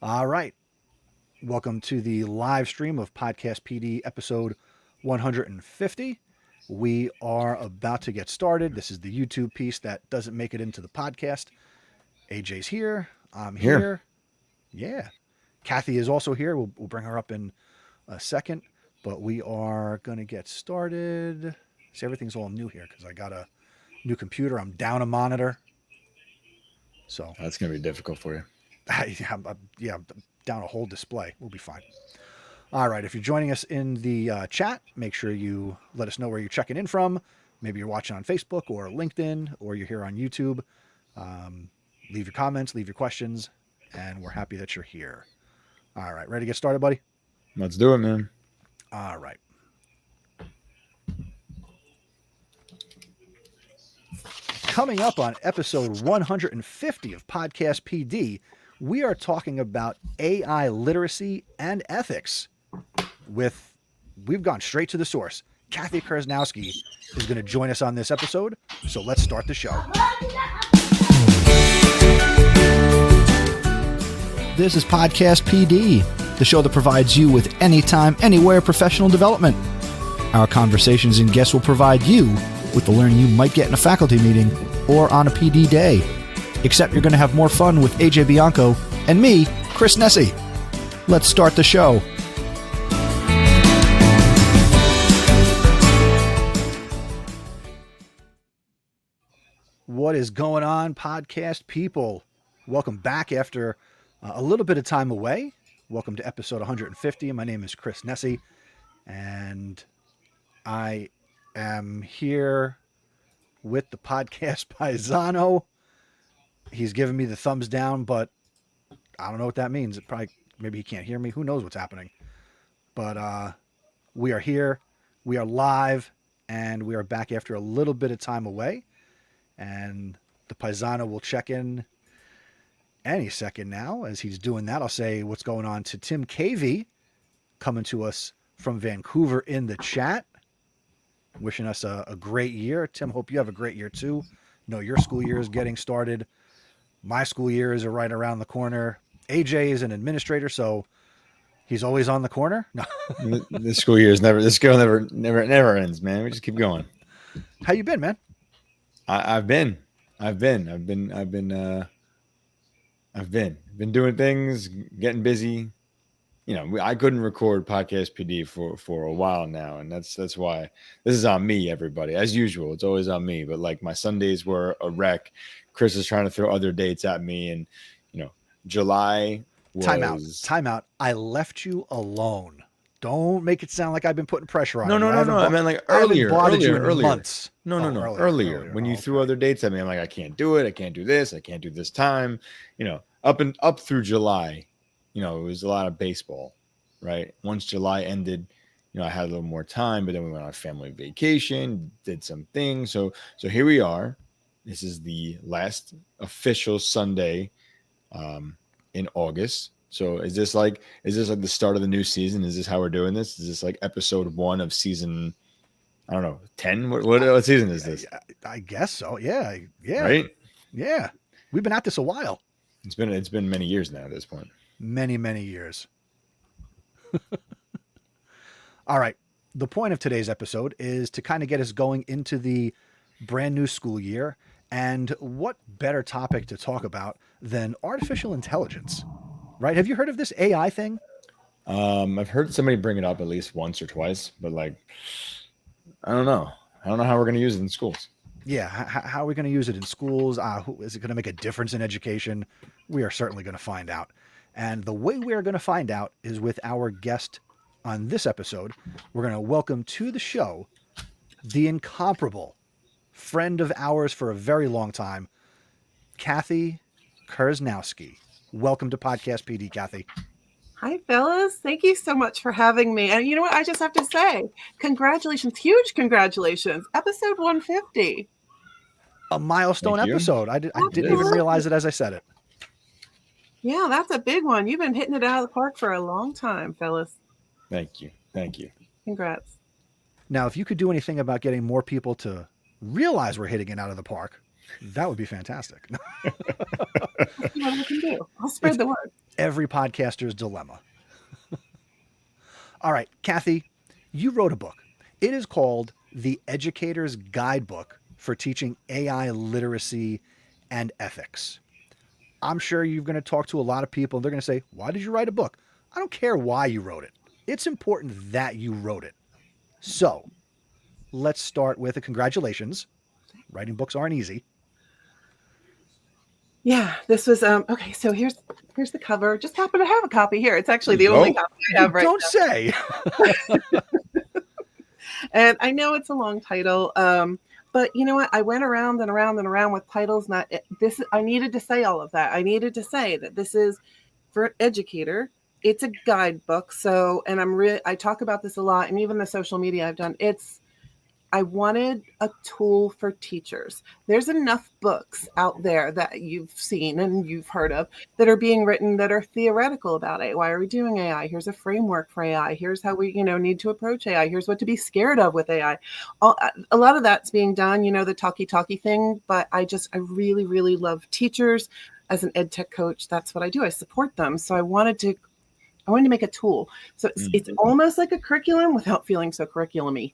All right. Welcome to the live stream of PodcastPD episode 150. We are about to get started. This is the YouTube piece that doesn't make it into the podcast. AJ's here. I'm here. Yeah. Kathi is also here. We'll bring her up in a second, but we are going to get started. See, everything's all new here because I got a new computer. I'm down a monitor. So that's going to be difficult for you. Yeah, down a whole display. We'll be fine. All right. If you're joining us in the chat, make sure you let us know where you're checking in from. Maybe you're watching on Facebook or LinkedIn, or you're here on YouTube. Leave your comments, leave your questions, and we're happy that you're here. All right. Ready to get started, buddy? Let's do it, man. All right. Coming up on episode 150 of Podcast PD, we are talking about AI literacy and ethics. We've gone straight to the source. Kathi Kersznowski is going to join us on this episode, so let's start the show. This is Podcast PD, the show that provides you with anytime, anywhere professional development. Our conversations and guests will provide you with the learning you might get in a faculty meeting or on a PD day. Except you're going to have more fun with AJ Bianco and me, Chris Nessie. Let's start the show. What is going on, podcast people? Welcome back after a little bit of time away. Welcome to episode 150. My name is Chris Nessie, and I am here with the podcast Paisano. He's giving me the thumbs down, but I don't know what that means. Maybe he can't hear me. Who knows what's happening? But we are here. We are live, and we are back after a little bit of time away. And the Paisano will check in any second now. As he's doing that, I'll say what's going on to Tim Cavey, coming to us from Vancouver in the chat, wishing us a great year. Tim, hope you have a great year too. No, your school year is getting started. My school years are right around the corner. AJ is an administrator, so he's always on the corner. No. This school year never ends, man. We just keep going. How you been, man? I've been doing things, getting busy. You know, I couldn't record Podcast PD for a while now, and that's why this is on me, everybody. As usual, it's always on me. But like my Sundays were a wreck. Chris is trying to throw other dates at me, and July was time out. I left you alone. Don't make it sound like I've been putting pressure on you. No. I meant like earlier. Months. No. Earlier. When you threw other dates at me, I'm like, I can't do it. I can't do this. I can't do this time. Up through July, it was a lot of baseball, right? Once July ended, I had a little more time, but then we went on a family vacation, did some things. So here we are. This is the last official Sunday in August. So is this like the start of the new season? Is this how we're doing this? Is this like episode 1 of season, I don't know, 10? What season is this? I guess so. Yeah. Right? Yeah. We've been at this a while. It's been many years now at this point. Many, many years. All right. The point of today's episode is to kind of get us going into the brand new school year. And what better topic to talk about than artificial intelligence? Right? Have you heard of this AI thing? I've heard somebody bring it up at least once or twice, but I don't know. I don't know how we're going to use it in schools. Yeah. How are we going to use it in schools? Is it going to make a difference in education? We are certainly going to find out. And the way we are going to find out is with our guest on this episode. We're going to welcome to the show the incomparable friend of ours for a very long time, Kathi Kersznowski. Welcome to Podcast PD, Kathi. Hi, fellas. Thank you so much for having me. And you know what? I just have to say, congratulations, huge congratulations. Episode 150. A milestone episode. I didn't even realize it as I said it. Yeah, that's a big one. You've been hitting it out of the park for a long time, fellas. Thank you. Congrats. Now, if you could do anything about getting more people to realize we're hitting it out of the park, that would be fantastic. That's what I can do. I'll spread the word. every podcaster's dilemma. All right, Kathi, you wrote a book. It is called The Educator's Guidebook for Teaching AI Literacy and Ethics. I'm sure you're going to talk to a lot of people and they're going to say, why did you write a book? I don't care why you wrote it. It's important that you wrote it. So let's start with a congratulations. Writing books aren't easy. Yeah, this was okay. So here's the cover. Just happen to have a copy here. It's actually the only copy I have right now. Don't say. And I know it's a long title, but you know what? I went around and around and around with titles. I needed to say all of that. I needed to say that this is for Educator. It's a guidebook. So, and I talk about this a lot, and even the social media I've done. I wanted a tool for teachers. There's enough books out there that you've seen and you've heard of that are being written that are theoretical about it. Why are we doing AI? Here's a framework for AI. Here's how we, need to approach AI. Here's what to be scared of with AI. A lot of that's being done, the talky thing. But I really, really love teachers. As an edtech coach, that's what I do. I support them. So I wanted to make a tool. So it's almost like a curriculum without feeling so curriculum-y.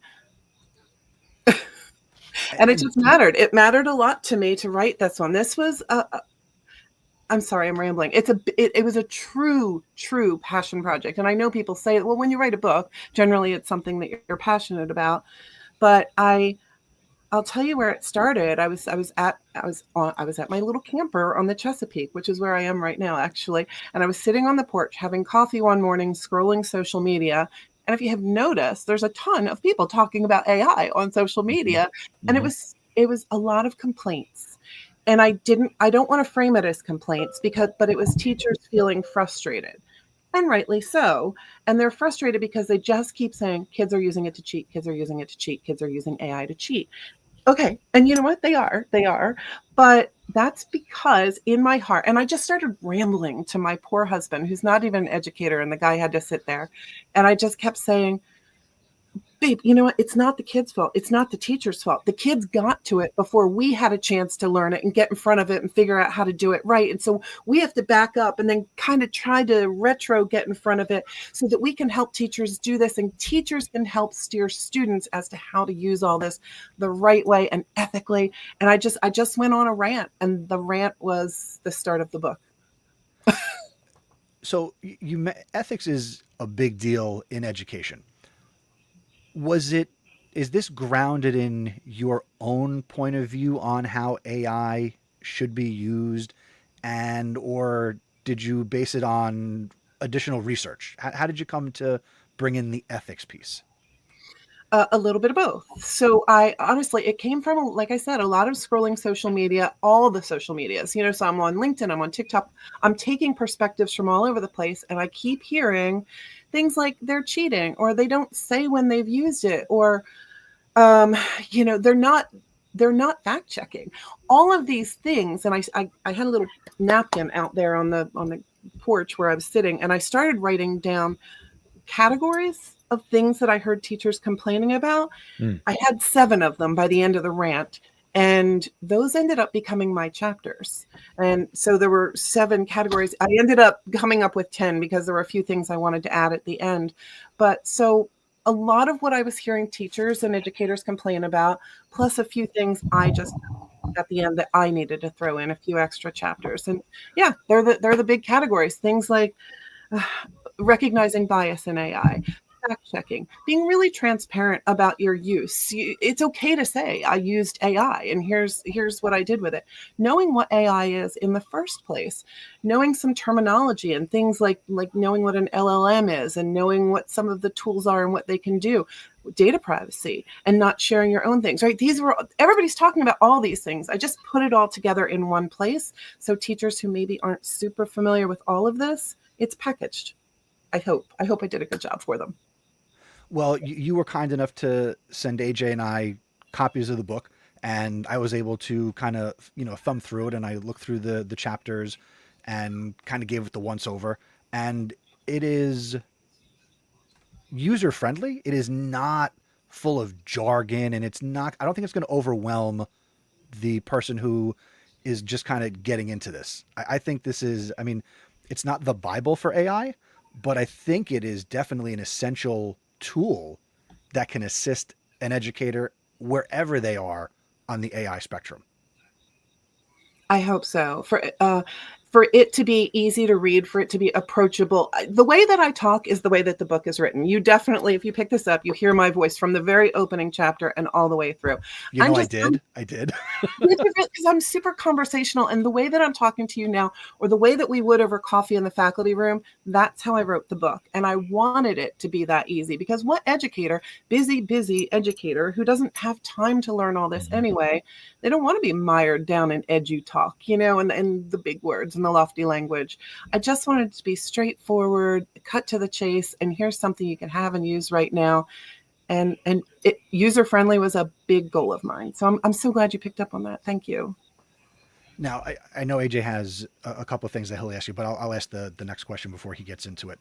And it just mattered. It mattered a lot to me to write this one. This was I'm sorry, I'm rambling. It was a true passion project. And I know people say, well, when you write a book, generally it's something that you're passionate about. But I'll tell you where it started. I was at my little camper on the Chesapeake, which is where I am right now, actually. And I was sitting on the porch having coffee one morning, scrolling social media. And if you have noticed, there's a ton of people talking about AI on social media. And it was a lot of complaints. And I don't want to frame it as complaints but it was teachers feeling frustrated, and rightly so. And they're frustrated because they just keep saying kids are using it to cheat. Kids are using it to cheat. Kids are using AI to cheat. Okay. And you know what? They are. But that's because in my heart, and I just started rambling to my poor husband, who's not even an educator, and the guy had to sit there. And I just kept saying, babe, you know what? It's not the kids' fault. It's not the teacher's fault. The kids got to it before we had a chance to learn it and get in front of it and figure out how to do it right. And so we have to back up and then kind of try to get in front of it so that we can help teachers do this, and teachers can help steer students as to how to use all this the right way and ethically. And I just went on a rant, and the rant was the start of the book. So ethics is a big deal in education. Is this grounded in your own point of view on how AI should be used, or did you base it on additional research? How did you come to bring in the ethics piece? A little bit of both. So it came from, like I said, a lot of scrolling social media, all the social medias, so I'm on LinkedIn, I'm on TikTok, I'm taking perspectives from all over the place. And I keep hearing things like they're cheating, or they don't say when they've used it, or, they're not fact checking all of these things. And I had a little napkin out there on the porch where I was sitting, and I started writing down categories of things that I heard teachers complaining about. I had 7 of them by the end of the rant, and those ended up becoming my chapters. And so there were 7 categories. I ended up coming up with 10 because there were a few things I wanted to add at the end. But so a lot of what I was hearing teachers and educators complain about, plus a few things I just at the end that I needed to throw in a few extra chapters. And yeah, they're the big categories. Things like recognizing bias in AI, fact checking, being really transparent about your use. It's okay to say I used AI and here's what I did with it. Knowing what AI is in the first place, knowing some terminology and things like knowing what an LLM is and knowing what some of the tools are and what they can do. Data privacy and not sharing your own things, right? Everybody's talking about all these things. I just put it all together in one place. So teachers who maybe aren't super familiar with all of this, it's packaged. I hope I did a good job for them. Well, you were kind enough to send AJ and I copies of the book, and I was able to kind of, thumb through it, and I looked through the chapters and kind of gave it the once over. And it is user friendly. It is not full of jargon, and I don't think it's going to overwhelm the person who is just kind of getting into this. I think this is, it's not the Bible for AI, but I think it is definitely an essential tool that can assist an educator wherever they are on the AI spectrum. I hope so. For it to be easy to read, for it to be approachable. The way that I talk is the way that the book is written. You definitely, if you pick this up, you hear my voice from the very opening chapter and all the way through. You know, I did. Because I'm super conversational, and the way that I'm talking to you now, or the way that we would over coffee in the faculty room, that's how I wrote the book. And I wanted it to be that easy, because what educator, busy educator who doesn't have time to learn all this anyway, they don't want to be mired down in edu talk, you know, and the big words and the lofty language. I just wanted it to be straightforward, cut to the chase, and here's something you can have and use right now. And user-friendly was a big goal of mine. So I'm so glad you picked up on that. Thank you. Now, I know AJ has a couple of things that he'll ask you, but I'll ask the next question before he gets into it.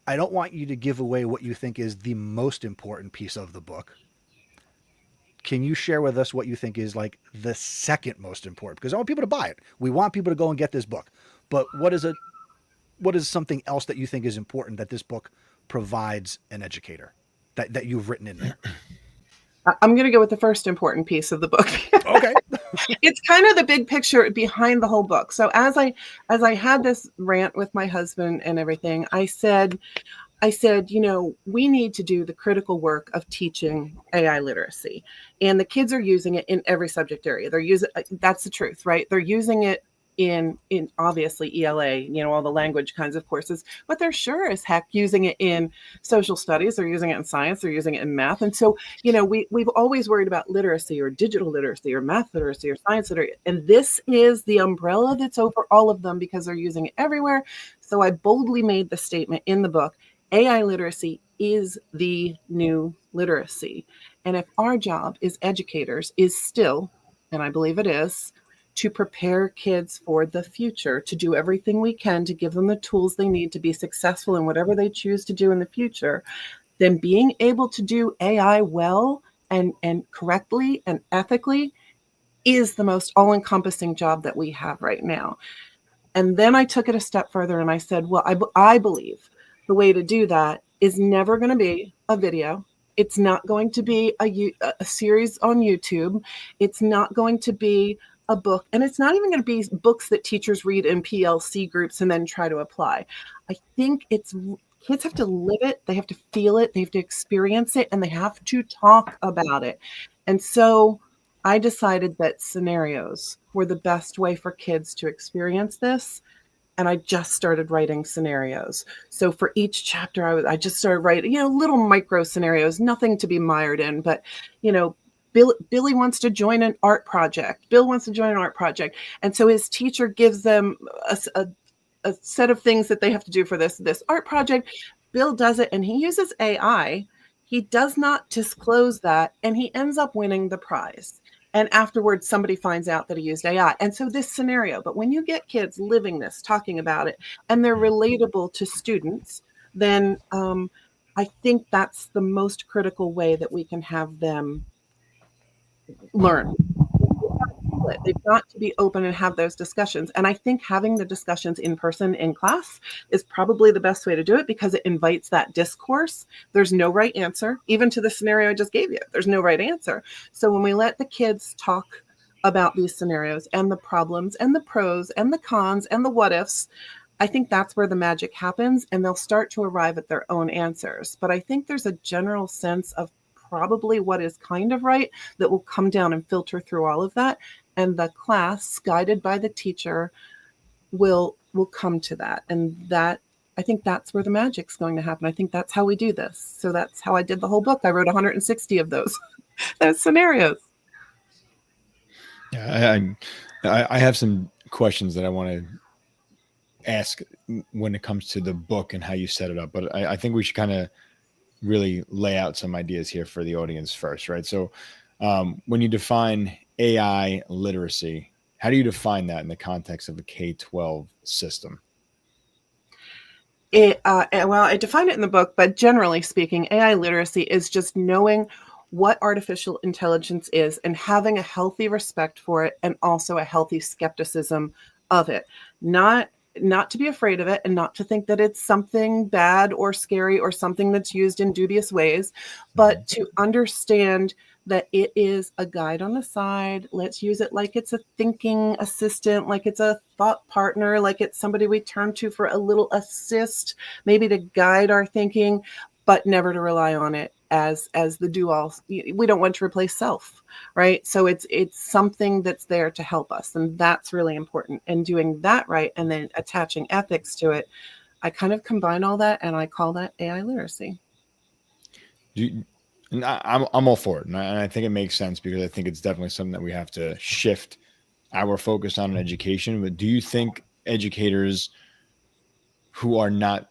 I don't want you to give away what you think is the most important piece of the book. Can you share with us what you think is like the second most important? Because I want people to buy it. We want people to go and get this book. But what is something else that you think is important that this book provides an educator that you've written in there? I'm going to go with the first important piece of the book. Okay. It's kind of the big picture behind the whole book. So as I had this rant with my husband and everything, I said, you know, we need to do the critical work of teaching AI literacy, and the kids are using it in every subject area. That's the truth, right? They're using it in obviously ELA, you know, all the language kinds of courses, but they're sure as heck using it in social studies, they're using it in science, they're using it in math. And so, you know, we've always worried about literacy or digital literacy or math literacy or science literacy. And this is the umbrella that's over all of them because they're using it everywhere. So I boldly made the statement in the book, AI literacy is the new literacy. And if our job as educators is still, and I believe it is, to prepare kids for the future, to do everything we can to give them the tools they need to be successful in whatever they choose to do in the future, then being able to do AI well and correctly and ethically is the most all-encompassing job that we have right now. And then I took it a step further and I said, well, I believe the way to do that is never going to be a video. It's not going to be a series on YouTube. It's not going to be a book, and it's not even going to be books that teachers read in PLC groups and then try to apply. I think kids have to live it, they have to feel it, they have to experience it, and they have to talk about it. And so I decided that scenarios were the best way for kids to experience this. And I just started writing scenarios. So for each chapter, I just started writing, you know, little micro scenarios, nothing to be mired in, but, you know, Billy wants to join an art project. Bill wants to join an art project. And so his teacher gives them a set of things that they have to do for this art project. Bill does it and he uses AI. He does not disclose that, and he ends up winning the prize. And afterwards, somebody finds out that he used AI. And so this scenario, but when you get kids living this, talking about it, and they're relatable to students, then I think that's the most critical way that we can have them learn. They've got to be open and have those discussions. And I think having the discussions in person in class is probably the best way to do it because it invites that discourse. There's no right answer, even to the scenario I just gave you. There's no right answer. So when we let the kids talk about these scenarios and the problems and the pros and the cons and the what ifs, I think that's where the magic happens, and they'll start to arrive at their own answers. But I think there's a general sense of probably what is kind of right that will come down and filter through all of that. And the class, guided by the teacher, will come to that. And that, I think that's where the magic's going to happen. I think that's how we do this. So that's how I did the whole book. I wrote 160 of those scenarios. Yeah, I have some questions that I want to ask when it comes to the book and how you set it up. But I think we should kind of really lay out some ideas here for the audience first, right? So when you define AI literacy, how do you define that in the context of the K-12 system? I define it in the book, but generally speaking, AI literacy is just knowing what artificial intelligence is and having a healthy respect for it and also a healthy skepticism of it. Not not to be afraid of it and not to think that it's something bad or scary or something that's used in dubious ways, but to understand that it is a guide on the side. Let's use it like it's a thinking assistant, like it's a thought partner, like it's somebody we turn to for a little assist, maybe to guide our thinking, but never to rely on it as the do-all. We don't want to replace self, right? So it's something that's there to help us, and that's really important. And doing that right, and then attaching ethics to it, I kind of combine all that, and I call that AI literacy. And I'm all for it, and I think it makes sense, because I think it's definitely something that we have to shift our focus on in education. But do you think educators who are not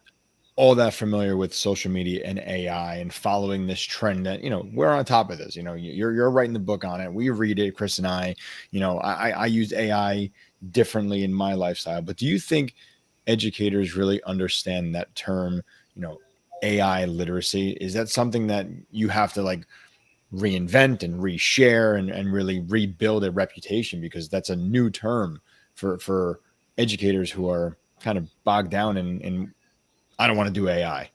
all that familiar with social media and AI and following this trend that, we're on top of this, you're writing the book on it, we read it, Chris and I use AI differently in my lifestyle, but do you think educators really understand that term, AI literacy? Is that something that you have to like reinvent and reshare and really rebuild a reputation? Because that's a new term for educators who are kind of bogged down in I don't want to do AI.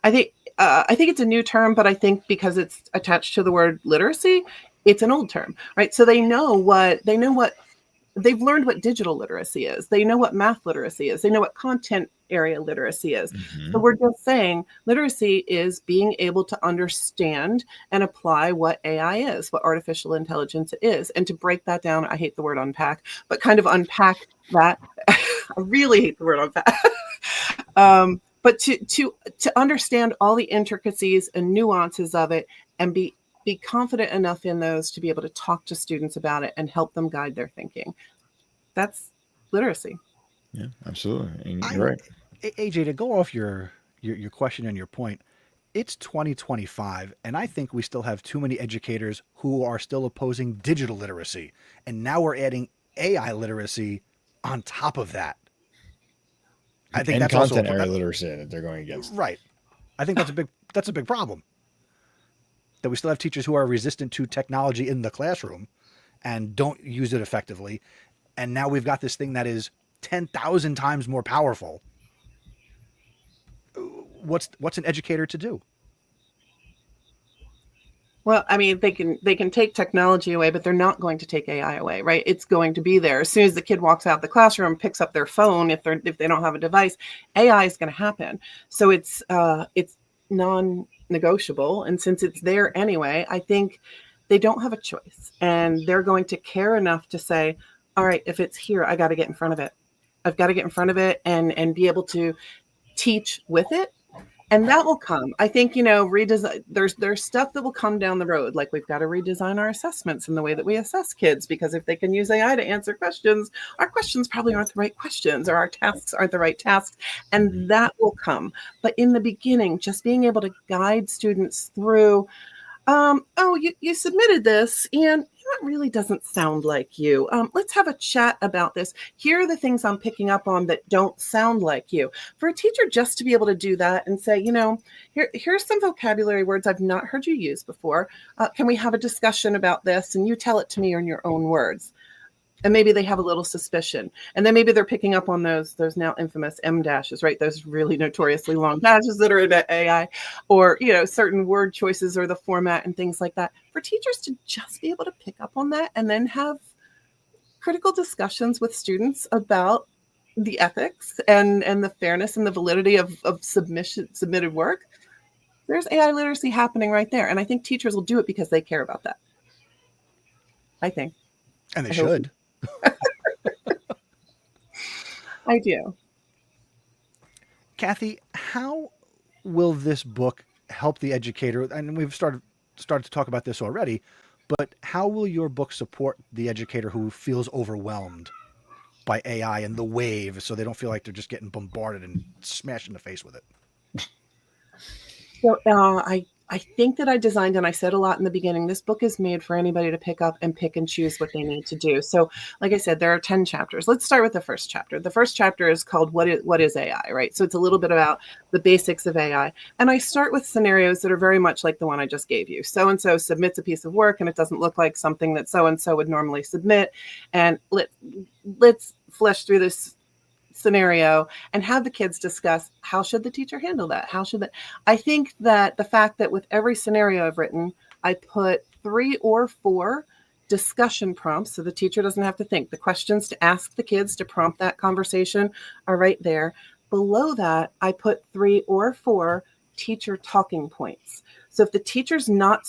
I think it's a new term, but I think because it's attached to the word literacy, it's an old term, right? So they know what they've learned what digital literacy is. They know what math literacy is. They know what content area literacy is. So we're just saying literacy is being able to understand and apply what AI is, what artificial intelligence is. And to break that down, I hate the word unpack, but kind of unpack that. I really hate the word unpack. But to understand all the intricacies and nuances of it, and be confident enough in those to be able to talk to students about it and help them guide their thinking. That's literacy. Yeah, absolutely. And you're right. AJ, to go off your question and your point, it's 2025, and I think we still have too many educators who are still opposing digital literacy. And now we're adding AI literacy on top of that. I think that's content also area literacy that they're going against. Right. I think that's a big problem. That we still have teachers who are resistant to technology in the classroom and don't use it effectively. And now we've got this thing that is 10,000 times more powerful. What's an educator to do? Well, I mean, they can take technology away, but they're not going to take AI away, right? It's going to be there. As soon as the kid walks out of the classroom, picks up their phone, if they don't have a device, AI is going to happen. So it's non-negotiable. And since it's there anyway, I think they don't have a choice. And they're going to care enough to say, all right, if it's here, I got to get in front of it. I've got to get in front of it and be able to teach with it. And that will come. I think, redesign. There's stuff that will come down the road. Like we've got to redesign our assessments and the way that we assess kids, because if they can use AI to answer questions, our questions probably aren't the right questions, or our tasks aren't the right tasks. And that will come. But in the beginning, just being able to guide students through, you submitted this and that really doesn't sound like you. Let's have a chat about this. Here are the things I'm picking up on that don't sound like you. For a teacher just to be able to do that and say, here's some vocabulary words I've not heard you use before. Can we have a discussion about this? And you tell it to me in your own words. And maybe they have a little suspicion. And then maybe they're picking up on those now infamous M dashes, right? Those really notoriously long dashes that are in AI, or, certain word choices or the format and things like that. For teachers to just be able to pick up on that and then have critical discussions with students about the ethics and the fairness and the validity of submitted work. There's AI literacy happening right there. And I think teachers will do it because they care about that. I think. And they should. I do. Kathi, how will this book help the educator? And we've started to talk about this already, but how will your book support the educator who feels overwhelmed by AI and the wave, so they don't feel like they're just getting bombarded and smashed in the face with it? So I think that I designed, and I said a lot in the beginning, this book is made for anybody to pick up and pick and choose what they need to do. So like I said, there are 10 chapters. Let's start with the first chapter. The first chapter is called What is AI, right? So it's a little bit about the basics of AI. And I start with scenarios that are very much like the one I just gave you. So-and-so submits a piece of work and it doesn't look like something that so-and-so would normally submit. And let's flesh through this scenario and have the kids discuss how should the teacher handle that? I think that the fact that with every scenario I've written, I put 3 or 4 discussion prompts so the teacher doesn't have to think. The questions to ask the kids to prompt that conversation are right there. Below that, I put 3 or 4 teacher talking points. So if the teacher's not,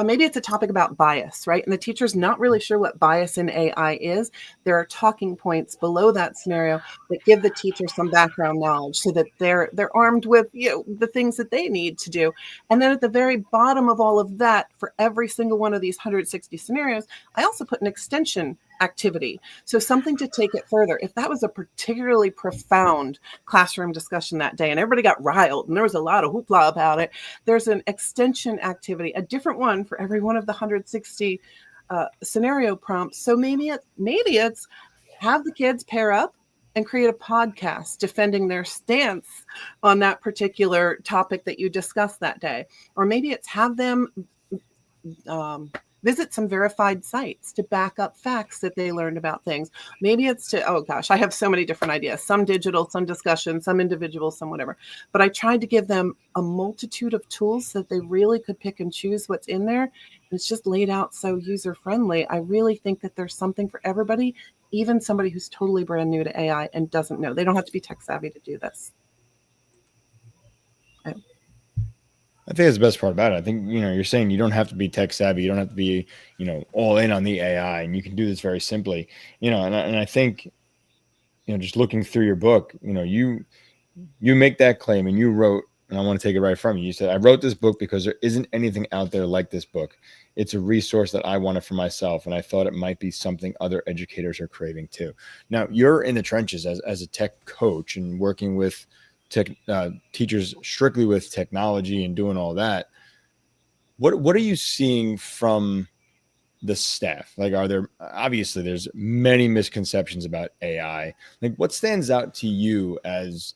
maybe it's a topic about bias, right? And the teacher's not really sure what bias in AI is. There are talking points below that scenario that give the teacher some background knowledge so that they're armed with, the things that they need to do. And then at the very bottom of all of that, for every single one of these 160 scenarios, I also put an extension activity. So something to take it further. If that was a particularly profound classroom discussion that day and everybody got riled and there was a lot of hoopla about it, there's an extension activity, a different one for every one of the 160 scenario prompts. So maybe it's have the kids pair up and create a podcast defending their stance on that particular topic that you discussed that day. Or maybe it's have them visit some verified sites to back up facts that they learned about things. Maybe it's I have so many different ideas, some digital, some discussion, some individual, some whatever. But I tried to give them a multitude of tools so that they really could pick and choose what's in there. And it's just laid out so user-friendly. I really think that there's something for everybody, even somebody who's totally brand new to AI and doesn't know. They don't have to be tech savvy to do this. I think that's the best part about it. I think, you're saying you don't have to be tech savvy. You don't have to be, all in on the AI, and you can do this very simply, and I think, just looking through your book, you make that claim and you wrote, and I want to take it right from you. You said, I wrote this book because there isn't anything out there like this book. It's a resource that I wanted for myself. And I thought it might be something other educators are craving too. Now you're in the trenches as a tech coach and working with teachers strictly with technology and doing all that. What are you seeing from the staff? Like, obviously there's many misconceptions about AI. Like, what stands out to you as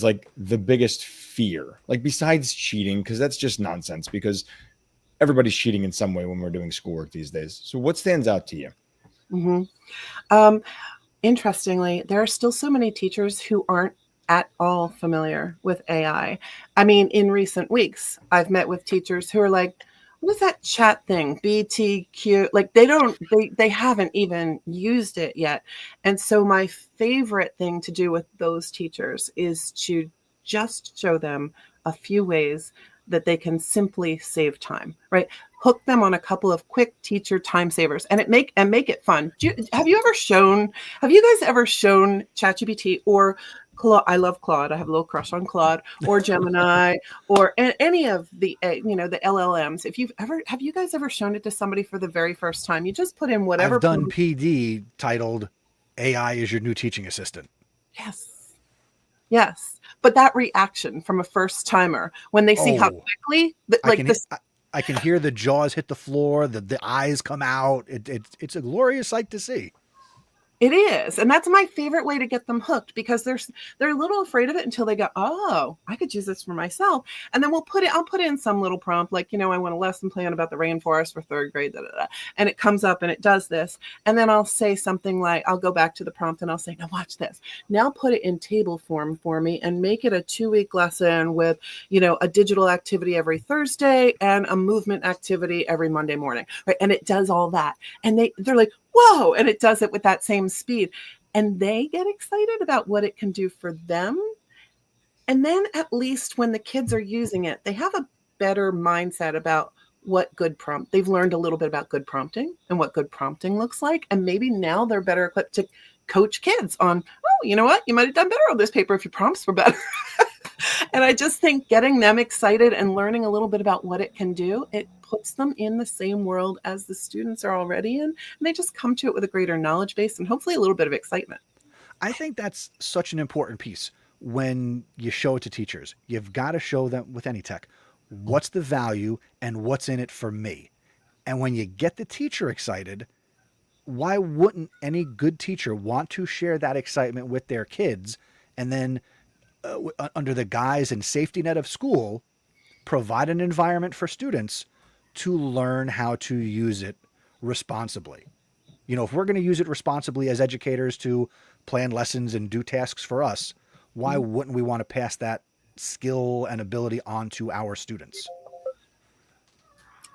like the biggest fear, like besides cheating? Because that's just nonsense, because everybody's cheating in some way when we're doing schoolwork these days. So what stands out to you? Mm-hmm. Interestingly, there are still so many teachers who aren't at all familiar with AI. I mean, in recent weeks, I've met with teachers who are like, what is that chat thing? BTQ? Like they haven't even used it yet. And so my favorite thing to do with those teachers is to just show them a few ways that they can simply save time, right? Hook them on a couple of quick teacher time savers and make it fun. Have you guys ever shown ChatGPT or Claude? I love Claude. I have a little crush on Claude or Gemini or any of the the LLMs. Have you guys ever shown it to somebody for the very first time? You just put in whatever. I've done PD titled AI is your new teaching assistant. Yes. But that reaction from a first timer when they see how quickly I can hear the jaws hit the floor, the eyes come out. It's a glorious sight to see. It is. And that's my favorite way to get them hooked, because they're a little afraid of it until they go, oh, I could use this for myself. And then I'll put in some little prompt like, I want a lesson plan about the rainforest for 3rd grade. And it comes up and it does this. And then I'll say something like, I'll go back to the prompt and I'll say, now watch this. Now put it in table form for me and make it a 2-week lesson with, a digital activity every Thursday and a movement activity every Monday morning. Right. And it does all that. And they're like, whoa, and it does it with that same speed. And they get excited about what it can do for them. And then at least when the kids are using it, they have a better mindset about what good prompt. They've learned a little bit about good prompting and what good prompting looks like. And maybe now they're better equipped to coach kids on, oh, you know what? You might have done better on this paper if your prompts were better. And I just think getting them excited and learning a little bit about what it can do, it puts them in the same world as the students are already in. And they just come to it with a greater knowledge base and hopefully a little bit of excitement. I think that's such an important piece when you show it to teachers. You've got to show them with any tech, what's the value and what's in it for me. And when you get the teacher excited, why wouldn't any good teacher want to share that excitement with their kids and then under the guise and safety net of school, provide an environment for students to learn how to use it responsibly? You know, if we're going to use it responsibly as educators to plan lessons and do tasks for us, why wouldn't we want to pass that skill and ability on to our students?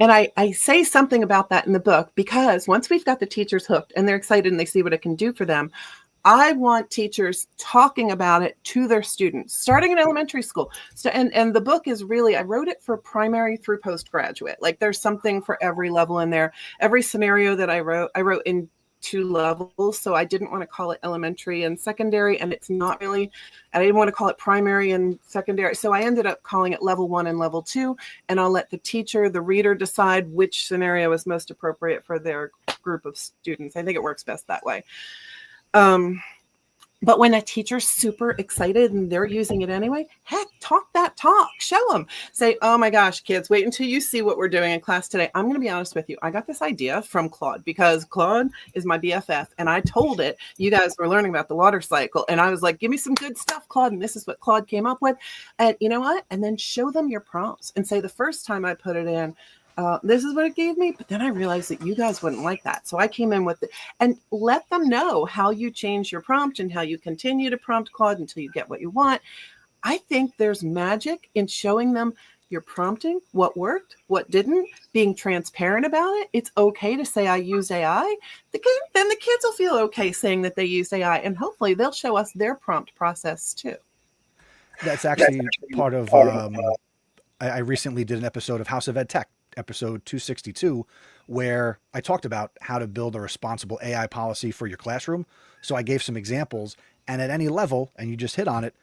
And I say something about that in the book, because once we've got the teachers hooked and they're excited and they see what it can do for them, I want teachers talking about it to their students, starting in elementary school. So, and the book is really, I wrote it for primary through postgraduate. Like there's something for every level in there. Every scenario that I wrote in 2 levels. So I didn't want to call it elementary and secondary, and it's not really, I didn't want to call it primary and secondary. So I ended up calling it level 1 and level 2, and I'll let the teacher, the reader, decide which scenario is most appropriate for their group of students. I think it works best that way. But when a teacher's super excited and they're using it anyway, heck, talk that talk, show them, say, oh my gosh, kids, wait until you see what we're doing in class today. I'm going to be honest with you. I got this idea from Claude because Claude is my BFF. And I told it, you guys were learning about the water cycle. And I was like, give me some good stuff, Claude. And this is what Claude came up with. And you know what? And then show them your prompts and say, the first time I put it in, this is what it gave me, but then I realized that you guys wouldn't like that. So I came in with it, and let them know how you change your prompt and how you continue to prompt Claude until you get what you want. I think there's magic in showing them your prompting, what worked, what didn't, being transparent about it. It's okay to say I used AI. Then the kids will feel okay saying that they used AI, and hopefully they'll show us their prompt process too. That's actually part of, I recently did an episode of House of EdTech, episode 262, where I talked about how to build a responsible AI policy for your classroom. So I gave some examples, and at any level, and you just hit on it,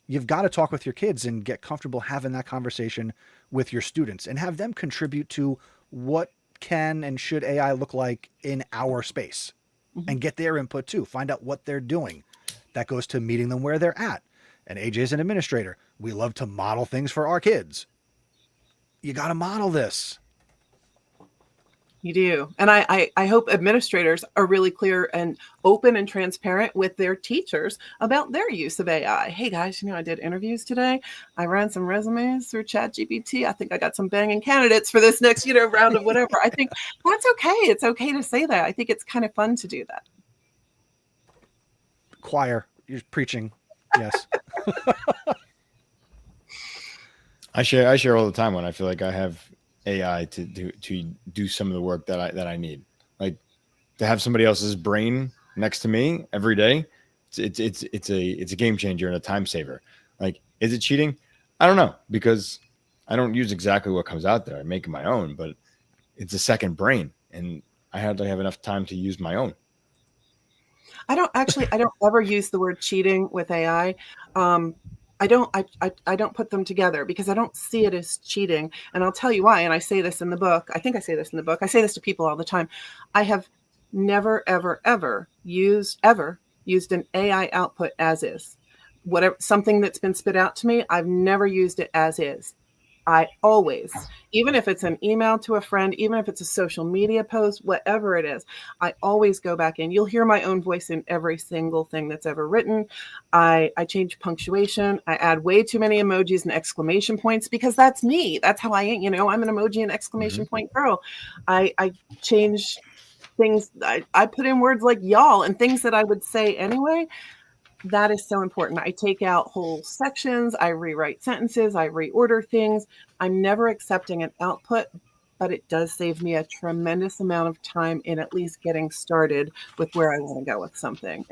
you've got to talk with your kids and get comfortable having that conversation with your students and have them contribute to what can and should AI look like in our space, and get their input too. Find out what they're doing. That goes to meeting them where they're at. And AJ is an administrator. We love to model things for our kids. You got to model this. You do. And I hope administrators are really clear and open and transparent with their teachers about their use of AI. Hey guys, I did interviews today. I ran some resumes through ChatGPT. I think I got some banging candidates for this next, round of whatever. I think that's okay. It's okay to say that. I think it's kind of fun to do that. Choir, you're preaching. Yes. I share all the time when I feel like I have AI to do some of the work that I need. Like to have somebody else's brain next to me every day. It's a game changer and a time saver. Like, is it cheating? I don't know, because I don't use exactly what comes out there. I make my own, but it's a second brain, and I have to have enough time to use my own. I don't ever use the word cheating with AI. I don't put them together because I don't see it as cheating. And I'll tell you why. And I say this in the book. I think I say this in the book. I say this to people all the time. I have never, ever used an AI output as is. Whatever, something that's been spit out to me, I've never used it as is. I always, even if it's an email to a friend, even if it's a social media post, whatever it is, I always go back in. You'll hear my own voice in every single thing that's ever written. I change punctuation. I add way too many emojis and exclamation points because that's me. That's how I am. I'm an emoji and exclamation point girl. I change things. I put in words like y'all and things that I would say anyway. That is so important. I take out whole sections. I rewrite sentences. I reorder things. I'm never accepting an output, but it does save me a tremendous amount of time in at least getting started with where I want to go with something.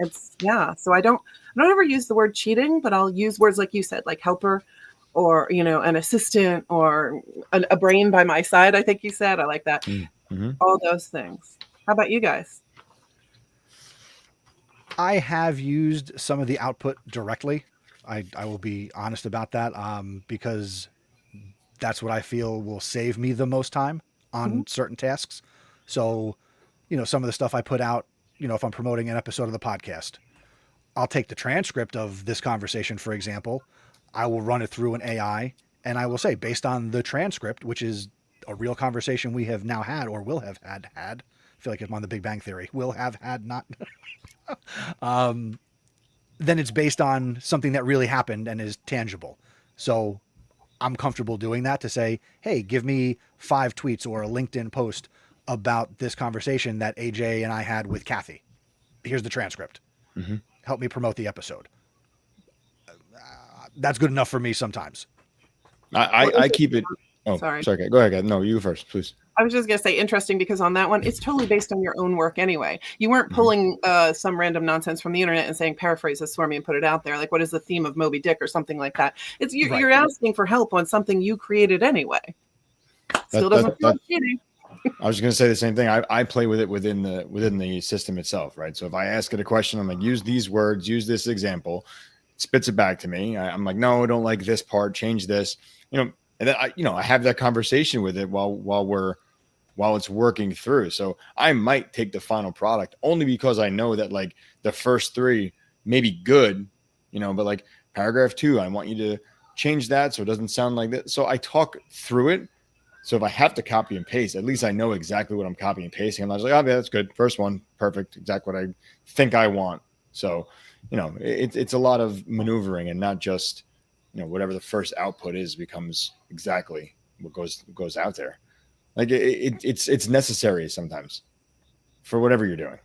So I don't ever use the word cheating, but I'll use words like you said, like helper or, an assistant or a brain by my side. I think you said, I like that. Mm-hmm. All those things. How about you guys? I have used some of the output directly. I will be honest about that, because that's what I feel will save me the most time on certain tasks. So, some of the stuff I put out, if I'm promoting an episode of the podcast, I'll take the transcript of this conversation, for example, I will run it through an AI, and I will say, based on the transcript, which is a real conversation we have now had or will have had. I feel like I'm on the Big Bang Theory. Will have had, not... then it's based on something that really happened and is tangible. So I'm comfortable doing that to say, hey, give me 5 tweets or a LinkedIn post about this conversation that AJ and I had with Kathy. Here's the transcript. Mm-hmm. Help me promote the episode. That's good enough for me sometimes. I keep it. Oh, sorry. Go ahead. No, you first, please. I was just going to say interesting because on that one, it's totally based on your own work anyway. You weren't pulling some random nonsense from the internet and saying, paraphrase this for me and put it out there. Like, what is the theme of Moby Dick or something like that? It's you're asking for help on something you created anyway. Still doesn't feel cheating. I was going to say the same thing. I play with it within the system itself, right? So if I ask it a question, I'm like, use these words, use this example, it spits it back to me. I'm like, no, I don't like this part. Change this, and then I have that conversation with it while it's working through. So I might take the final product only because I know that like the first three may be good, but like paragraph 2, I want you to change that so it doesn't sound like that. So I talk through it. So if I have to copy and paste, at least I know exactly what I'm copying and pasting. And I was like, oh, yeah, that's good. First one, perfect. Exactly what I think I want. So, it's a lot of maneuvering and not just, whatever the first output is becomes exactly what goes out there. Like it's necessary sometimes for whatever you're doing.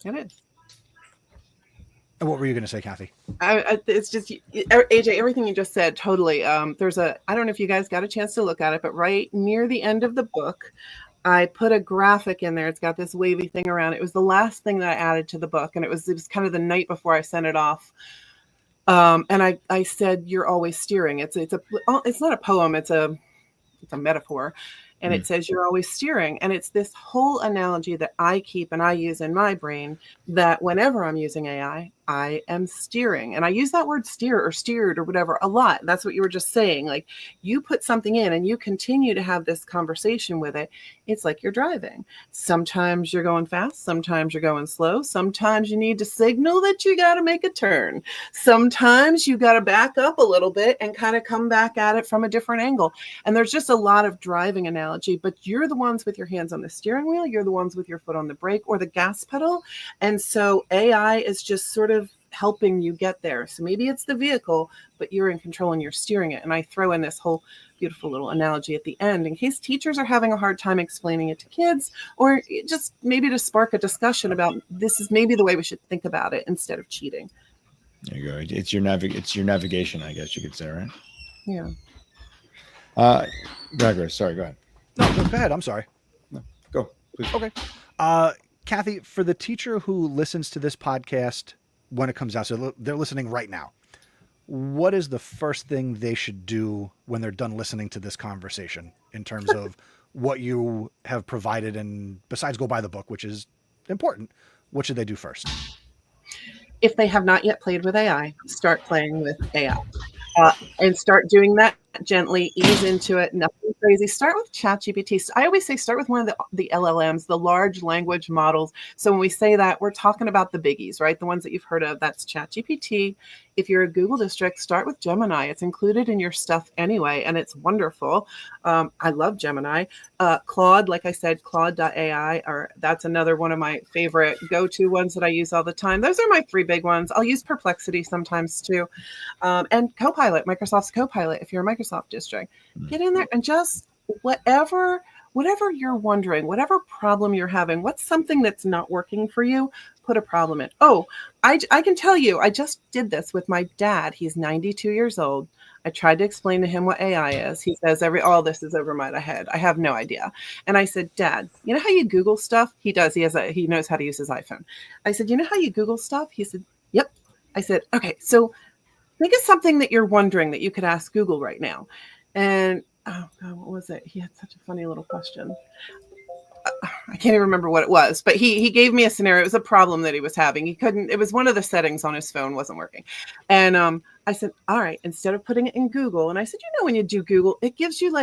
It is. And what were you going to say, Kathy? It's just, AJ, everything you just said, totally. I don't know if you guys got a chance to look at it, but right near the end of the book, I put a graphic in there. It's got this wavy thing around it. It was the last thing that I added to the book. And it was kind of the night before I sent it off. And I said, you're always steering. It's not a poem. It's a metaphor. And it says you're always steering. And it's this whole analogy that I keep and I use in my brain that whenever I'm using AI, I am steering. And I use that word steer or steered or whatever a lot. That's what you were just saying. Like you put something in and you continue to have this conversation with it. It's like you're driving. Sometimes you're going fast. Sometimes you're going slow. Sometimes you need to signal that you got to make a turn. Sometimes you got to back up a little bit and kind of come back at it from a different angle. And there's just a lot of driving analogy, but you're the ones with your hands on the steering wheel. You're the ones with your foot on the brake or the gas pedal. And so AI is just sort of helping you get there. So maybe it's the vehicle, but you're in control and you're steering it. And I throw in this whole beautiful little analogy at the end in case teachers are having a hard time explaining it to kids, or just maybe to spark a discussion about this is maybe the way we should think about it instead of cheating. There you go. It's your navigation, I guess you could say, right? Yeah. Gregor, sorry, go ahead. No, go ahead. I'm sorry. No, go, please. Okay. Kathy, for the teacher who listens to this podcast when it comes out, so they're listening right now, what is the first thing they should do when they're done listening to this conversation in terms of what you have provided? And besides go buy the book, which is important, what should they do first? If they have not yet played with AI, start playing with AI and start doing that gently, ease into it, nothing crazy. Start with ChatGPT. I always say start with one of the LLMs, the large language models. So when we say that, we're talking about the biggies, right? The ones that you've heard of. That's ChatGPT. If you're a Google district, start with Gemini. It's included in your stuff anyway, and it's wonderful. I love Gemini. Claude, like I said, Claude.ai, that's another one of my favorite go-to ones that I use all the time. Those are my 3 big ones. I'll use Perplexity sometimes too. And Copilot, Microsoft's Copilot, if you're a Microsoft district, get in there and just whatever you're wondering, whatever problem you're having, what's something that's not working for you, put a problem in. Oh, I can tell you, I just did this with my dad. He's 92 years old. I tried to explain to him what AI is. He says all this is over my head. I have no idea. And I said, Dad, you know how you Google stuff? He does. He knows how to use his iPhone. I said, you know how you Google stuff? He said, yep. I said, okay, so think of something that you're wondering that you could ask Google right now. And oh God, what was it? He had such a funny little question. I can't even remember what it was, but he gave me a scenario. It was a problem that he was having. It was one of the settings on his phone wasn't working. And I said, all right, instead of putting it in Google, and I said, when you do Google, it gives you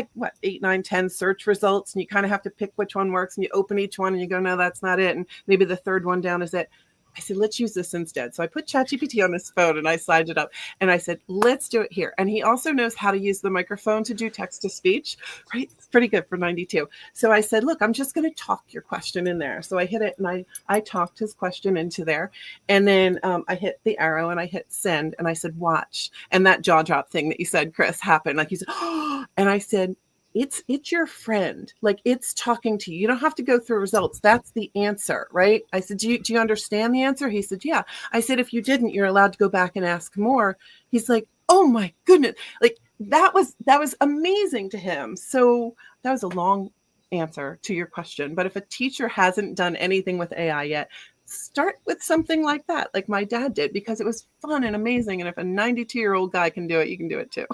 8, 9, 10 search results, and you kind of have to pick which one works, and you open each one and you go, no, that's not it. And maybe the third one down is it. I said, let's use this instead. So I put ChatGPT on his phone and I signed it up and I said, let's do it here. And he also knows how to use the microphone to do text to speech, right? It's pretty good for 92. So I said, look, I'm just going to talk your question in there. So I hit it and I talked his question into there. And then I hit the arrow and I hit send and I said, watch. And that jaw drop thing that you said, Chris, happened. Like he said, oh, and I said, it's your friend. Like, it's talking to you. You don't have to go through results. That's the answer, right? I said, do you understand the answer? He said, yeah. I said, if you didn't, you're allowed to go back and ask more. He's like, oh my goodness. Like, that was amazing to him. So that was a long answer to your question. But if a teacher hasn't done anything with AI yet, start with something like that, like my dad did, because it was fun and amazing. And if a 92-year-old guy can do it, you can do it too.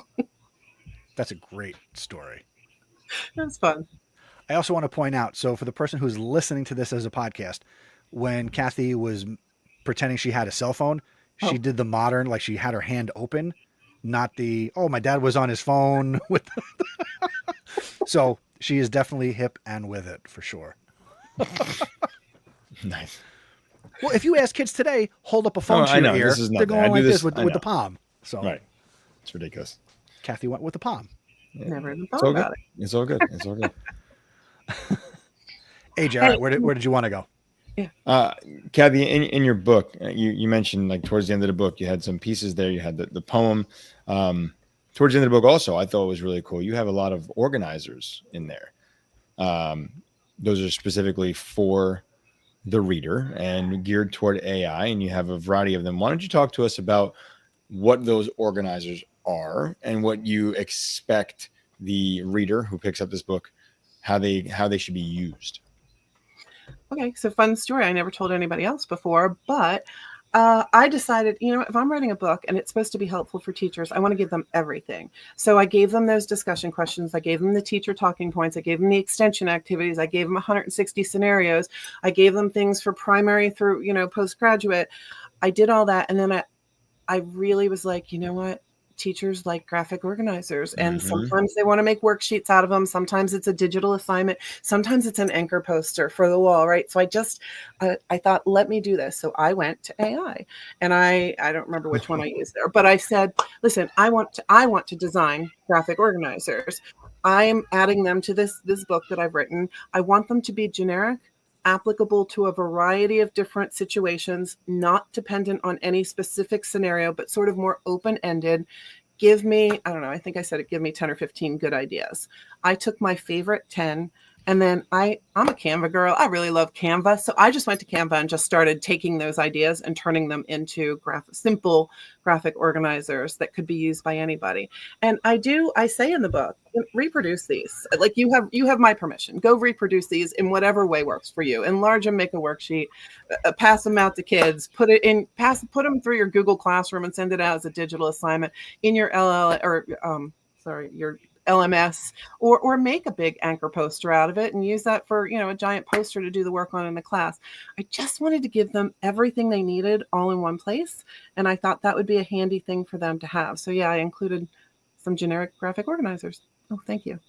That's a great story. That's fun. I also want to point out, so for the person who's listening to this as a podcast, when Kathi was pretending she had a cell phone, she did the modern, like she had her hand open, not the, oh, my dad was on his phone with. So she is definitely hip and with it for sure. Nice. Well, if you ask kids today, hold up a phone to your ear, they're going like this with the palm. So right. It's ridiculous. Kathi went with the palm. Yeah. Never even thought about it. It's all good. It's all good. AJ, all right, where did you want to go? Yeah. Kathi, in your book, you mentioned like towards the end of the book, you had some pieces there. You had the poem. Towards the end of the book also, I thought it was really cool. You have a lot of organizers in there. Those are specifically for the reader and geared toward AI, and you have a variety of them. Why don't you talk to us about what those organizers are and what you expect the reader who picks up this book, how they should be used? Okay, so fun story. I never told anybody else before, but I decided, if I'm writing a book and it's supposed to be helpful for teachers, I want to give them everything. So I gave them those discussion questions. I gave them the teacher talking points. I gave them the extension activities. I gave them 160 scenarios. I gave them things for primary through, postgraduate. I did all that. And then I really was like, you know what? Teachers like graphic organizers, and sometimes they want to make worksheets out of them. Sometimes it's a digital assignment. Sometimes it's an anchor poster for the wall, right? So I thought, let me do this. So I went to AI, and I don't remember which one I used there, but I said, listen, I want to design graphic organizers. I'm adding them to this book that I've written. I want them to be generic, applicable to a variety of different situations, not dependent on any specific scenario, but sort of more open-ended. Give me, I don't know, I think I said it, give me 10 or 15 good ideas. I took my favorite 10, and then I'm a Canva girl. I really love Canva. So I just went to Canva and just started taking those ideas and turning them into simple graphic organizers that could be used by anybody. And I say in the book, reproduce these. Like, you have my permission. Go reproduce these in whatever way works for you. Enlarge them, make a worksheet, pass them out to kids, put them through your Google Classroom and send it out as a digital assignment in your your LMS, or make a big anchor poster out of it and use that for, a giant poster to do the work on in the class. I just wanted to give them everything they needed all in one place. And I thought that would be a handy thing for them to have. So yeah, I included some generic graphic organizers. Oh, thank you.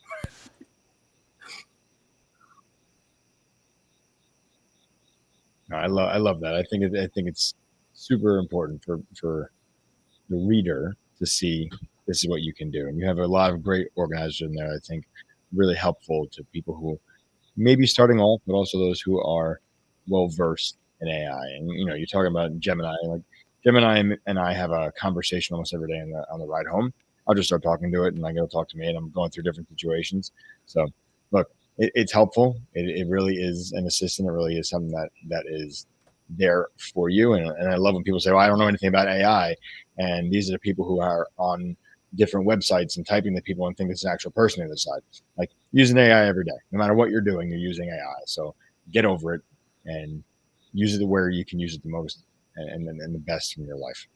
No, I love that. I think it's super important for the reader to see this is what you can do. And you have a lot of great organizers in there, I think, really helpful to people who may be starting off, but also those who are well-versed in AI. And, you're talking about Gemini. Like, Gemini and I have a conversation almost every day on the ride home. I'll just start talking to it, and it'll talk to me, and I'm going through different situations. So, look, it's helpful. It really is an assistant. It really is something that is there for you. And I love when people say, well, I don't know anything about AI. And these are the people who are on different websites and typing to people and think it's an actual person on the other side. Like, using AI every day, no matter what you're doing, you're using AI. So get over it and use it where you can use it the most and the best in your life.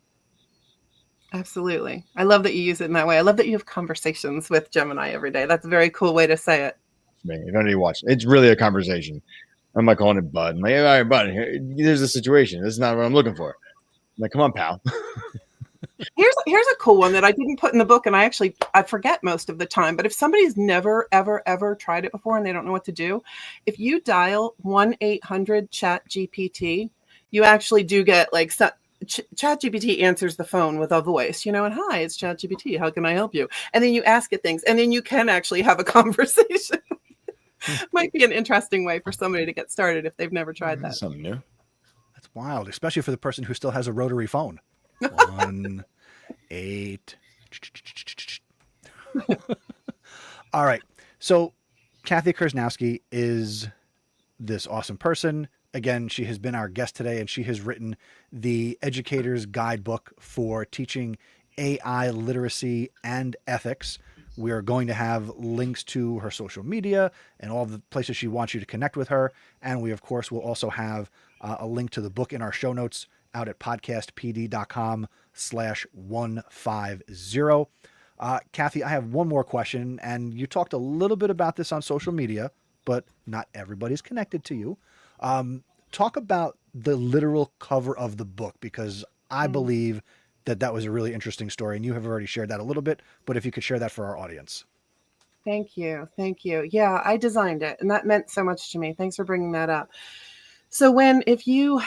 Absolutely. I love that you use it in that way. I love that you have conversations with Gemini every day. That's a very cool way to say it. If anybody watch, it's really a conversation. I'm not calling it bud. I'm like, all right, bud, there's a situation. This is not what I'm looking for. I'm like, come on, pal. Here's a cool one that I didn't put in the book, and I forget most of the time. But if somebody's never, ever, ever tried it before and they don't know what to do, if you dial 1-800-CHAT-GPT, you actually do get like ChatGPT answers the phone with a voice, and hi, it's ChatGPT. How can I help you? And then you ask it things, and then you can actually have a conversation. Might be an interesting way for somebody to get started if they've never tried that. Something new. That's wild, especially for the person who still has a rotary phone. 1 8. All right. So Kathi Kersznowski is this awesome person. Again, she has been our guest today, and she has written the Educator's Guidebook for teaching AI literacy and ethics. We are going to have links to her social media and all the places she wants you to connect with her. And we, of course, will also have a link to the book in our show notes out at podcastpd.com/150. Kathi, I have one more question, and you talked a little bit about this on social media, but not everybody's connected to you. Talk about the literal cover of the book, because I believe that was a really interesting story, and you have already shared that a little bit, but if you could share that for our audience. Thank you. Yeah, I designed it, and that meant so much to me. Thanks for bringing that up. So if you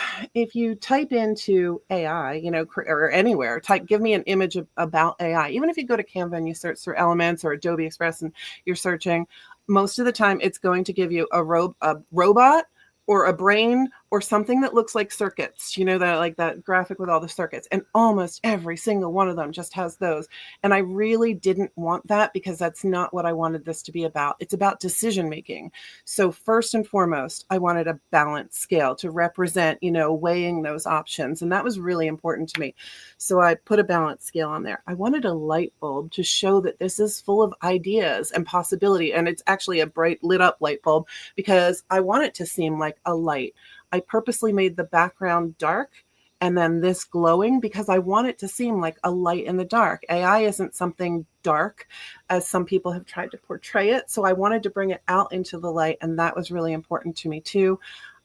type into AI, or anywhere, give me an image about AI, even if you go to Canva and you search through Elements or Adobe Express and you're searching, most of the time it's going to give you a robot or a brain or something that looks like circuits, that graphic with all the circuits. And almost every single one of them just has those. And I really didn't want that, because that's not what I wanted this to be about. It's about decision making. So first and foremost, I wanted a balanced scale to represent, weighing those options. And that was really important to me. So I put a balanced scale on there. I wanted a light bulb to show that this is full of ideas and possibility. And it's actually a bright lit up light bulb, because I want it to seem like a light. I purposely made the background dark and then this glowing, because I want it to seem like a light in the dark. AI isn't something dark, as some people have tried to portray it. So I wanted to bring it out into the light, and that was really important to me too.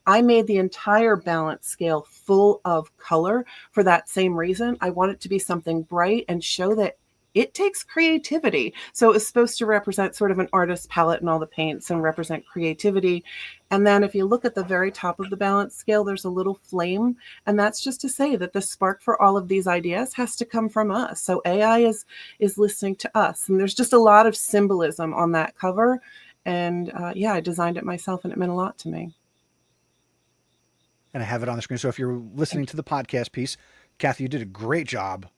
I made the entire balance scale full of color for that same reason. I want it to be something bright and show that it takes creativity. So it was supposed to represent sort of an artist's palette and all the paints and represent creativity. And then if you look at the very top of the balance scale, there's a little flame. And that's just to say that the spark for all of these ideas has to come from us. So AI is listening to us. And there's just a lot of symbolism on that cover. And I designed it myself, and it meant a lot to me. And I have it on the screen. So if you're listening to the podcast piece, Kathi, you did a great job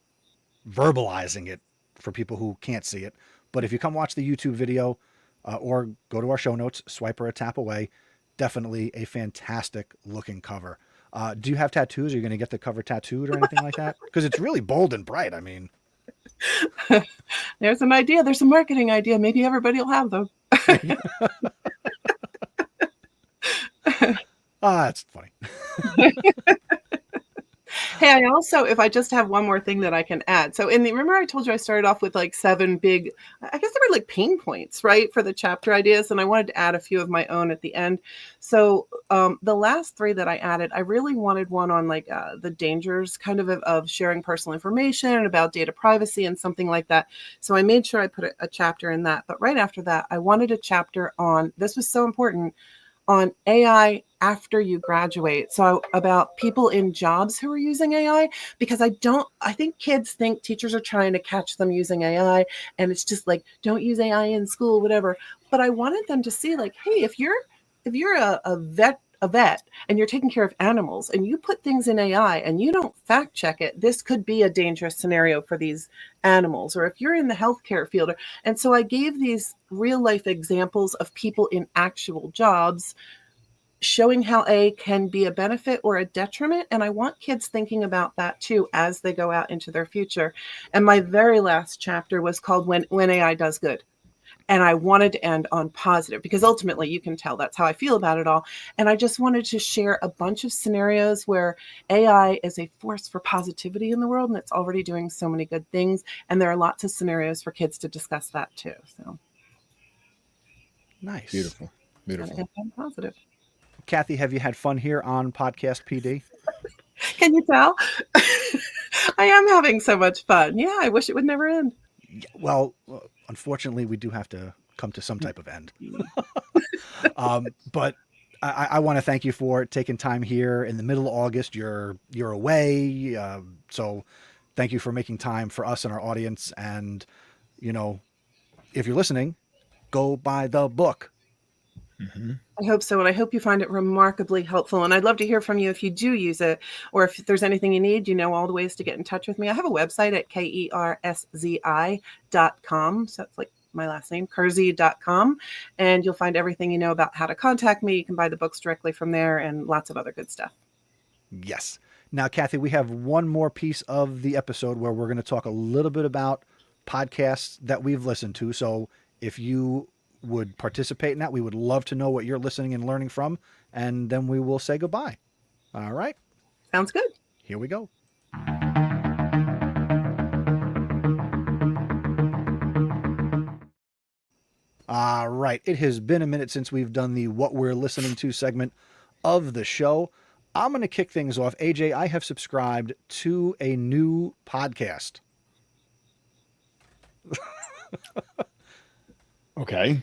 verbalizing it for people who can't see it. But if you come watch the YouTube video or go to our show notes, swipe or a tap away, definitely a fantastic looking cover. Do you have tattoos? Are you going to get the cover tattooed or anything like that? Because it's really bold and bright. I mean, there's an idea. There's a marketing idea. Maybe everybody will have them. That's funny. Hey, I also, if I just have one more thing that I can add. So remember I told you I started off with like 7 big, I guess they were like pain points, right, for the chapter ideas. And I wanted to add a few of my own at the end. So the last 3 that I added, I really wanted one on like the dangers kind of sharing personal information and about data privacy and something like that. So I made sure I put a chapter in that. But right after that, I wanted a chapter on, this was so important, on AI after you graduate. So about people in jobs who are using AI, because I think kids think teachers are trying to catch them using AI, and it's just like, don't use AI in school, whatever. But I wanted them to see like, hey, if you're a vet and you're taking care of animals and you put things in AI and you don't fact check it, this could be a dangerous scenario for these animals. Or if you're in the healthcare field. And so I gave these real life examples of people in actual jobs, showing how AI can be a benefit or a detriment. And I want kids thinking about that too as they go out into their future. And my very last chapter was called When AI Does Good. And I wanted to end on positive, because ultimately you can tell that's how I feel about it all. And I just wanted to share a bunch of scenarios where AI is a force for positivity in the world, and it's already doing so many good things. And there are lots of scenarios for kids to discuss that too. So nice. Beautiful. And positive. Kathi, have you had fun here on Podcast PD? Can you tell? I am having so much fun. Yeah, I wish it would never end. Well, unfortunately, we do have to come to some type of end. But I want to thank you for taking time here in the middle of August. You're away, so thank you for making time for us and our audience. And if you're listening, go buy the book. Mm-hmm. I hope so. And I hope you find it remarkably helpful. And I'd love to hear from you if you do use it, or if there's anything you need, all the ways to get in touch with me. I have a website at KERSZI.com. So it's like my last name, Kersey.com. And you'll find everything you know about how to contact me. You can buy the books directly from there and lots of other good stuff. Yes. Now, Kathi, we have one more piece of the episode where we're going to talk a little bit about podcasts that we've listened to. So if you would participate in that, we would love to know what you're listening and learning from, and then we will say goodbye. All right. Sounds good. Here we go. All right. It has been a minute since we've done the What We're Listening To segment of the show. I'm going to kick things off. AJ, I have subscribed to a new podcast. Okay.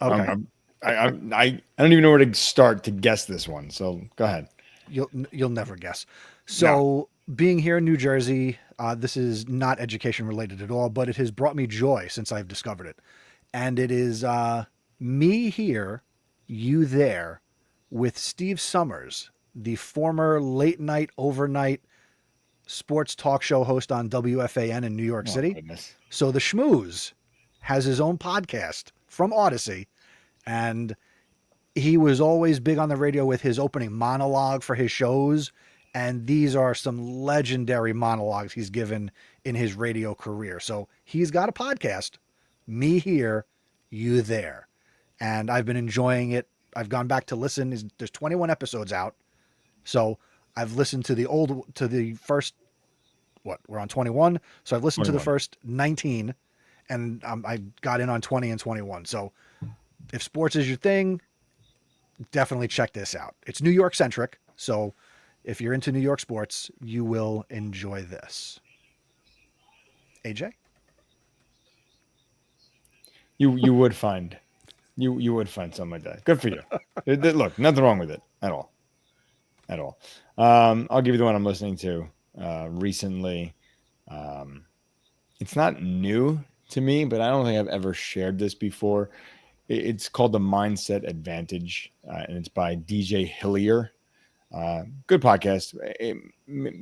Okay. I don't even know where to start to guess this one. So go ahead. You'll never guess. So being here in New Jersey, this is not education related at all, but it has brought me joy since I've discovered it. And it is Me Here, You There with Steve Summers, the former late night, overnight sports talk show host on WFAN in New York City. Goodness. So the Schmooze has his own podcast from Odyssey, and he was always big on the radio with his opening monologue for his shows. And these are some legendary monologues he's given in his radio career. So he's got a podcast, Me Here, You There. And I've been enjoying it. I've gone back to listen. There's 21 episodes out. So I've listened to the first, we're on 21. So I've listened to the first 19, and I got in on 20 and 21. So if sports is your thing, definitely check this out. It's New York centric. So if you're into New York sports, you will enjoy this. AJ? You would find something like that. Good for you. Look, nothing wrong with it at all. I'll give you the one I'm listening to recently. It's not new to me, but I don't think I've ever shared this before. It's called The Mindset Advantage, and it's by DJ Hillier. Good podcast.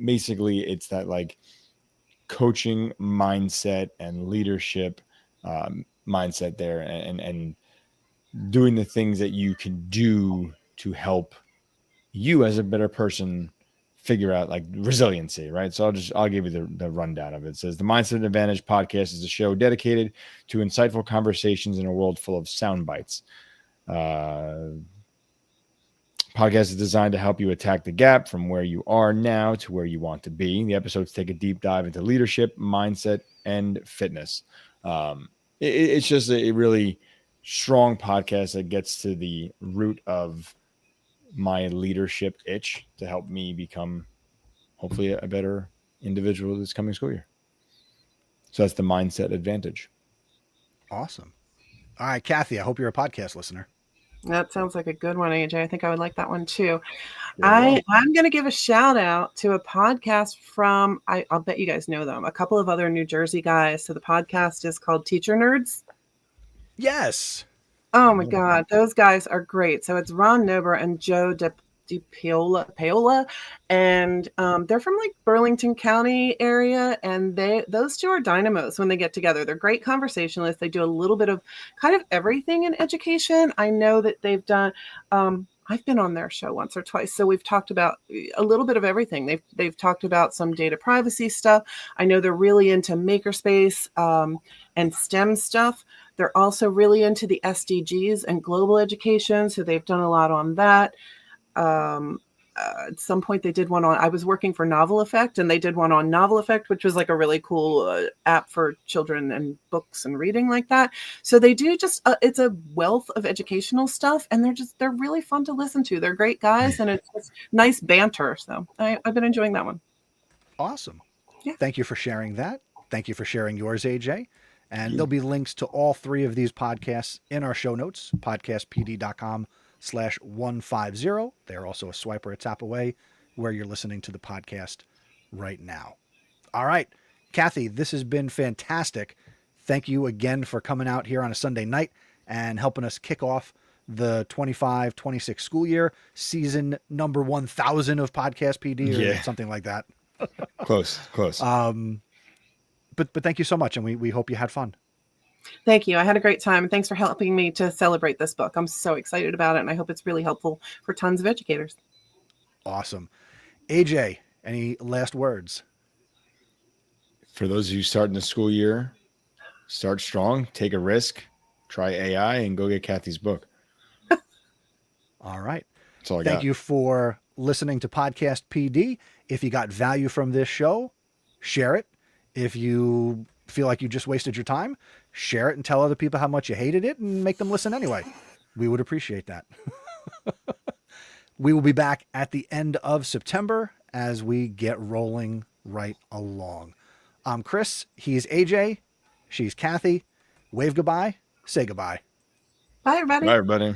Basically, it's that like coaching mindset and leadership mindset there, and doing the things that you can do to help you as a better person figure out like resiliency, right? So I'll give you the rundown of it. It says the Mindset Advantage podcast is a show dedicated to insightful conversations in a world full of sound bites. Podcast is designed to help you attack the gap from where you are now to where you want to be. The episodes take a deep dive into leadership, mindset, and fitness. It's just a really strong podcast that gets to the root of my leadership itch to help me become hopefully a better individual this coming school year. So that's the Mindset Advantage. Awesome. All right, Kathi, I hope you're a podcast listener. That sounds like a good one, AJ. I think I would like that one too. I'm going to give a shout out to a podcast from, I'll bet you guys know them, a couple of other New Jersey guys. So the podcast is called Teacher Nerds. Yes. Oh my God. Those guys are great. So it's Ron Nober and Joe Paola, and they're from like Burlington County area, and those two are dynamos when they get together. They're great conversationalists. They do a little bit of kind of everything in education. I know that they've done I've been on their show once or twice, so we've talked about a little bit of everything. They've talked about some data privacy stuff. I know they're really into makerspace and STEM stuff. They're also really into the SDGs and global education, so they've done a lot on that. At some point they did one on, I was working for Novel Effect, and they did one on Novel Effect, which was like a really cool app for children and books and reading like that. So they do just, it's a wealth of educational stuff, and they're really fun to listen to. They're great guys, and it's nice banter. So I've been enjoying that one. Awesome. Yeah. Thank you for sharing that. Thank you for sharing yours, AJ. And there'll be links to all three of these podcasts in our show notes, podcastpd.com/150. They're also a swipe or a tap away where you're listening to the podcast right now. All right, Kathi, this has been fantastic. Thank you again for coming out here on a Sunday night and helping us kick off the 25-26 school year, season number 1000 of Podcast PD or something like that. Close. But thank you so much, and we hope you had fun. Thank you. I had a great time. And thanks for helping me to celebrate this book. I'm so excited about it. And I hope it's really helpful for tons of educators. Awesome. AJ, any last words? For those of you starting the school year, start strong, take a risk, try AI, and go get Kathy's book. All right. That's all I got. Thank you for listening to Podcast PD. If you got value from this show, share it. If you feel like you just wasted your time, share it and tell other people how much you hated it and make them listen anyway. We would appreciate that. We will be back at the end of September as we get rolling right along. I'm Chris. He's AJ. She's Kathy. Wave goodbye. Say goodbye. Bye, everybody. Bye, everybody.